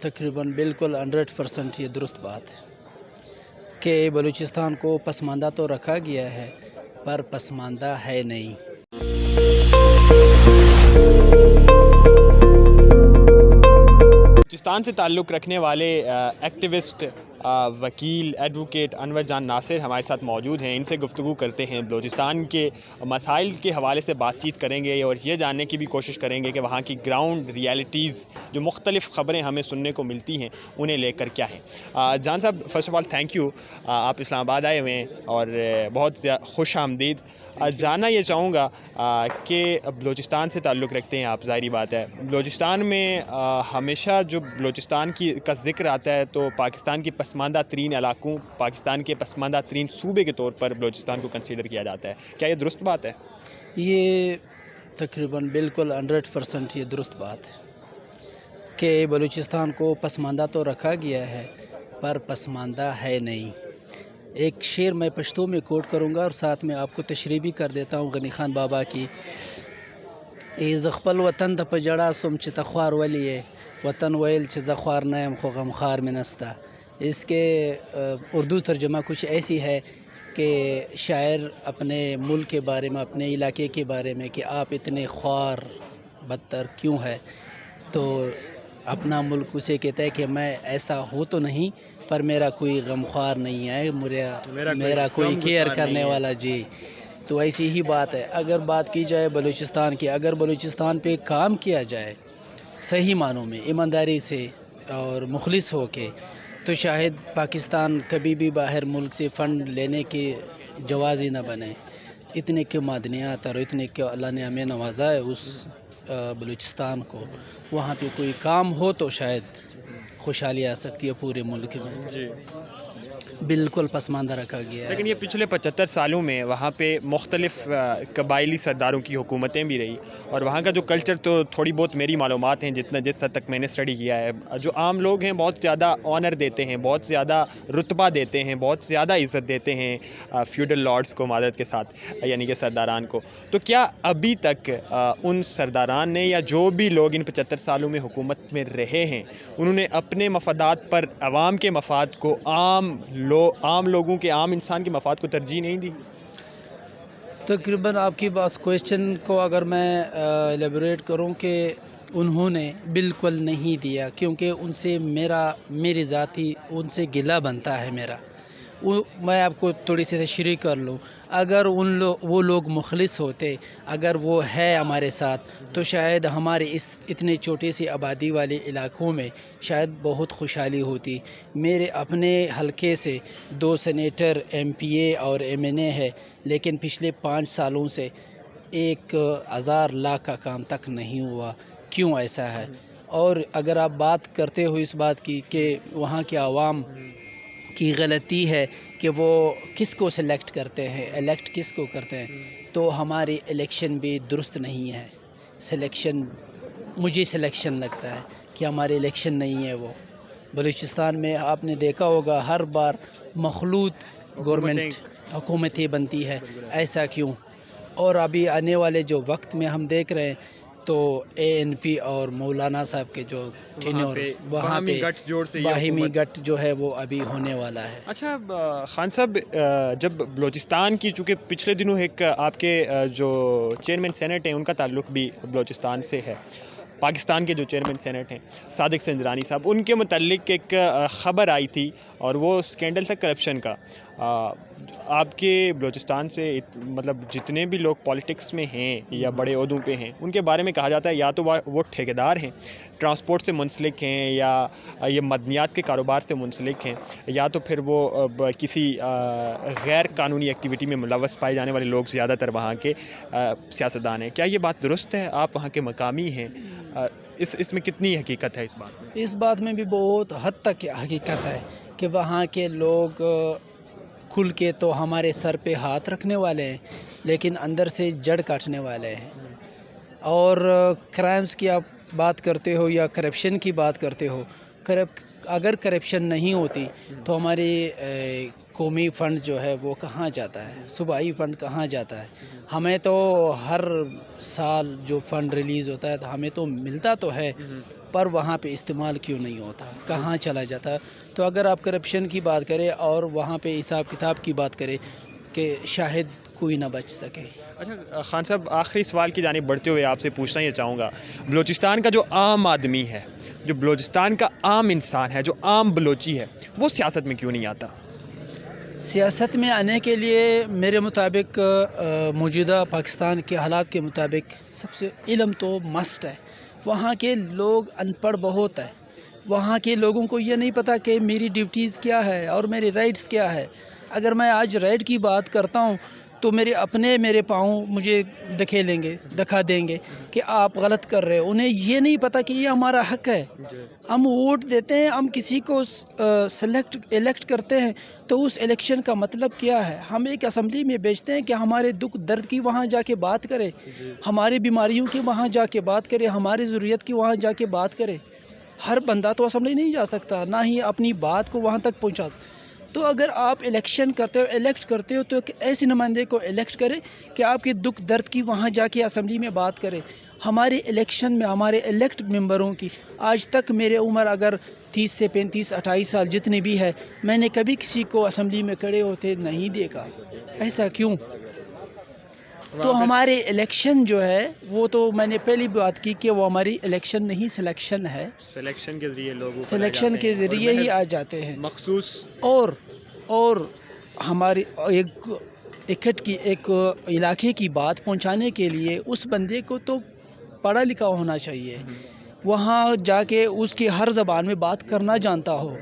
तकरीबन बिल्कुल 100% ये दुरुस्त बात है कि बलूचिस्तान को पसमानदा तो रखा गया है पर पसमानदा है नहीं। बलूचिस्तान से ताल्लुक़ रखने वाले एक्टिविस्ट वकील एडवोकेट अनवर जान नासिर हमारे साथ मौजूद हैं। इनसे गुफ्तगू करते हैं, बलूचिस्तान के मसाइल के हवाले से बातचीत करेंगे और ये जानने की भी कोशिश करेंगे कि वहाँ की ग्राउंड रियलिटीज़ जो मुख्तलिफ़ ख़बरें हमें सुनने को मिलती हैं उन्हें लेकर क्या हैं। जान साहब, first of all thank you, आप इस्लामाबाद आए हुए हैं और बहुत खुश आमदीद। जानना ये चाहूँगा कि बलूचिस्तान से ताल्लुक़ रखते हैं आप, ज़ाहिरी बात है बलूचिस्तान में हमेशा जो बलूचिस्तान का ज़िक्र आता है तो पाकिस्तान की पसमानदा तरीन इलाकों, पाकिस्तान के पसमानदा तरीन सूबे के तौर पर बलूचिस्तान को कंसीडर किया जाता है। क्या ये दुरुस्त बात है? ये तकरीबन बिल्कुल 100% ये दुरुस्त बात है कि बलूचिस्तान को पसमानदा तो रखा गया है पर पसमानदा है नहीं। एक शेर मैं पश्तो में कोट करूँगा और साथ में आपको तशरीह भी कर देता हूँ गनी खान बाबा की। ज़ख्पल वतन द पजड़ा सुम च तख्वार वलिए वतन वैल च ज़ख्वार नयम खो गमखार में नस्ता। इसके उर्दू तर्जुमा कुछ ऐसी है कि शायर अपने मुल्क के बारे में, अपने इलाके के बारे में कि आप इतने ख्वार बदतर क्यों है, तो अपना मुल्क उसे कहता है कि मैं ऐसा हो तो नहीं पर मेरा कोई गमख्वार नहीं है, मेरा कोई केयर करने वाला जी। तो ऐसी ही बात है। अगर बात की जाए बलूचिस्तान की, अगर बलूचिस्तान पे काम किया जाए सही मानों में ईमानदारी से और मुखलिस हो के, तो शायद पाकिस्तान कभी भी बाहर मुल्क से फ़ंड लेने के जवाज़ ही न बने। इतने क्यों मादनियात और इतने क्यों अल्लाह ने हमें नवाजा है उस बलूचिस्तान को, वहाँ पे कोई काम हो तो शायद खुशहाली आ सकती है पूरे मुल्क में जी। बिल्कुल पसमानदा रखा गया है। लेकिन ये पिछले 75 सालों में वहाँ पे मुख्तलिफ़ कबायली सरदारों की हुकूमतें भी रही और वहाँ का जो कल्चर, तो थोड़ी बहुत मेरी मालूमात हैं जिस हद तक मैंने स्टडी किया है, जो आम लोग हैं बहुत ज़्यादा ऑनर देते हैं, बहुत ज़्यादा रुतबा देते हैं, बहुत ज़्यादा इज़्ज़त देते हैं फ्यूडल लॉर्ड्स को, मादरत के साथ, यानी कि सरदारान को। तो क्या अभी तक उन सरदारान ने या जो भी लोग इन 75 सालों में हुकूमत में रहे हैं उन्होंने अपने मफादात पर अवाम के मफाद को, आम लोगों के, आम इंसान के मफाद को तरजीह नहीं दी? तकरीबन आपकी बात क्वेश्चन को अगर मैं एलेबोरेट करूं कि उन्होंने बिल्कुल नहीं दिया, क्योंकि उनसे मेरी ज़ाती उनसे गिला बनता है मेरा। मैं आपको थोड़ी सी तशरीह कर लूँ। अगर वो लोग मुखलिस होते, अगर वो है हमारे साथ, तो शायद हमारे इस इतने छोटे सी आबादी वाले इलाकों में शायद बहुत खुशहाली होती। मेरे अपने हलके से 2 सेनेटर, MPA और MNA है, लेकिन पिछले 5 सालों से 1000 लाख का काम तक नहीं हुआ। क्यों ऐसा है? और अगर आप बात करते हो इस बात की कि वहाँ के आवाम की गलती है कि वो किसको सेलेक्ट करते हैं, इलेक्ट किसको करते हैं, तो हमारी इलेक्शन भी दुरुस्त नहीं है। मुझे सिलेक्शन लगता है कि हमारे इलेक्शन नहीं है वो। बलूचिस्तान में आपने देखा होगा हर बार मखलूत गवर्नमेंट हुकूमतें बनती है, ऐसा क्यों? और अभी आने वाले जो वक्त में हम देख रहे हैं तो ANP और मौलाना साहब के जो टेन्योर, वहाँ पे बाहिमी गठ जो है वो अभी होने वाला है। अच्छा खान साहब, जब बलूचिस्तान की, चूँकि पिछले दिनों एक आपके जो चेयरमैन सेनेट हैं उनका ताल्लुक़ भी बलूचिस्तान से है, पाकिस्तान के जो चेयरमैन सेनेट हैं सादिक संजरानी साहब, उनके मुतल्लिक एक ख़बर आई थी और वो स्कैंडल था करप्शन का। आपके बलूचिस्तान से मतलब जितने भी लोग पॉलिटिक्स में हैं या बड़े ओहदों पे हैं, उनके बारे में कहा जाता है या तो वो ठेकेदार हैं, ट्रांसपोर्ट से मुंसलिक हैं, या ये मदनियात के कारोबार से मुंसलिक हैं, या तो फिर वो किसी गैर कानूनी एक्टिविटी में मुलव्वस पाए जाने वाले लोग ज़्यादातर वहाँ के सियासतदान हैं। क्या ये बात दुरुस्त है? आप वहाँ के मकामी हैं, इसमें कितनी हकीकत है इस बात में? इस बात में भी बहुत हद तक हकीकत है कि वहाँ के लोग खुल के तो हमारे सर पे हाथ रखने वाले हैं, लेकिन अंदर से जड़ काटने वाले हैं। और क्राइम्स की आप बात करते हो या करप्शन की बात करते हो, अगर करप्शन नहीं होती तो हमारी कौमी फ़ंड जो है वो कहाँ जाता है, सूबाई फ़ंड कहाँ जाता है? हमें तो हर साल जो फ़ंड रिलीज़ होता है तो हमें तो मिलता तो है, پر وہاں پہ استعمال کیوں نہیں ہوتا, کہاں چلا جاتا. تو اگر آپ کرپشن کی بات کریں اور وہاں پہ حساب کتاب کی بات کریں کہ شاید کوئی نہ بچ سکے. اچھا خان صاحب, آخری سوال کی جانب بڑھتے ہوئے آپ سے پوچھنا یہ چاہوں گا, بلوچستان کا جو عام آدمی ہے, جو بلوچستان کا عام انسان ہے, جو عام بلوچی ہے, وہ سیاست میں کیوں نہیں آتا؟ سیاست میں آنے کے لیے میرے مطابق موجودہ پاکستان کے حالات کے مطابق سب سے علم تو مسٹ ہے. وہاں کے لوگ ان پڑھ بہت ہے. وہاں کے لوگوں کو یہ نہیں پتہ کہ میری ڈیوٹیز کیا ہے اور میرے رائٹس کیا ہے. اگر میں آج رائٹ کی بات کرتا ہوں تو میرے پاؤں مجھے دکھا دیں گے کہ آپ غلط کر رہے ہو. انہیں یہ نہیں پتہ کہ یہ ہمارا حق ہے. ہم ووٹ دیتے ہیں, ہم کسی کو الیکٹ کرتے ہیں, تو اس الیکشن کا مطلب کیا ہے؟ ہم ایک اسمبلی میں بھیجتے ہیں کہ ہمارے دکھ درد کی وہاں جا کے بات کرے, ہماری بیماریوں کی وہاں جا کے بات کرے, ہماری ضروریت کی وہاں جا کے بات کرے. ہر بندہ تو اسمبلی نہیں جا سکتا, نہ ہی اپنی بات کو وہاں تک پہنچا. تو اگر آپ الیکشن کرتے ہو, الیکٹ کرتے ہو, تو ایک ایسے نمائندے کو الیکٹ کرے کہ آپ کے دکھ درد کی وہاں جا کے اسمبلی میں بات کرے. ہمارے الیکشن میں ہمارے الیکٹ ممبروں کی آج تک میرے عمر اگر 30 سے 35 28 سال جتنی بھی ہے, میں نے کبھی کسی کو اسمبلی میں کھڑے ہوتے نہیں دیکھا. ایسا کیوں؟ تو ہمارے الیکشن جو ہے وہ تو میں نے پہلی بات کی کہ وہ ہماری الیکشن نہیں سلیکشن ہے. سلیکشن کے ذریعے لوگ سلیکشن کے ذریعے ہی آ جاتے ہیں. مخصوص اور ہماری ایک علاقے کی بات پہنچانے کے لیے اس بندے کو تو پڑھا لکھا ہونا چاہیے, وہاں جا کے اس کی ہر زبان میں بات کرنا جانتا ہو.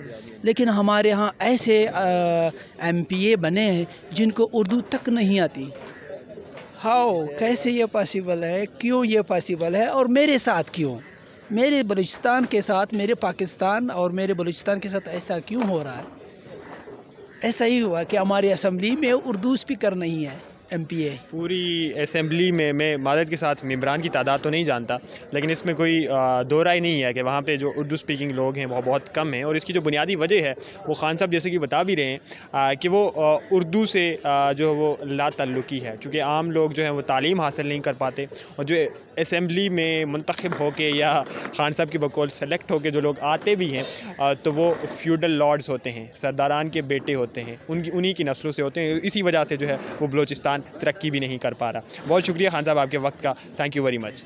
لیکن ہمارے ہاں ایسے ایم پی اے بنے ہیں جن کو اردو تک نہیں آتی. کیسے یہ پاسبل ہے؟ کیوں یہ پاسبل ہے؟ اور میرے ساتھ کیوں؟ میرے بلوچستان کے ساتھ, میرے پاکستان اور میرے بلوچستان کے ساتھ ایسا کیوں ہو رہا ہے؟ ایسا ہی ہوا کہ ہماری اسمبلی میں اردو اسپیکر نہیں ہے, ایم پی اے. پوری اسمبلی میں معذرت کے ساتھ ممبران کی تعداد تو نہیں جانتا, لیکن اس میں کوئی دو رائے نہیں ہے کہ وہاں پہ جو اردو اسپیکنگ لوگ ہیں وہ بہت کم ہیں. اور اس کی جو بنیادی وجہ ہے وہ خان صاحب جیسے کہ بتا بھی رہے ہیں کہ وہ اردو سے جو وہ لا تعلقی ہے. چونکہ عام لوگ جو ہیں وہ تعلیم حاصل نہیں کر پاتے, اور جو اسمبلی میں منتخب ہو کے یا خان صاحب کی بقول سلیکٹ ہو کے جو لوگ آتے بھی ہیں تو وہ فیوڈل لارڈز ہوتے ہیں, سرداران کے بیٹے ہوتے ہیں, انہی کی نسلوں سے ہوتے ہیں. اسی وجہ سے جو ہے وہ بلوچستان ترقی بھی نہیں کر پا رہا. بہت شکریہ خان صاحب آپ کے وقت کا. Thank you very much.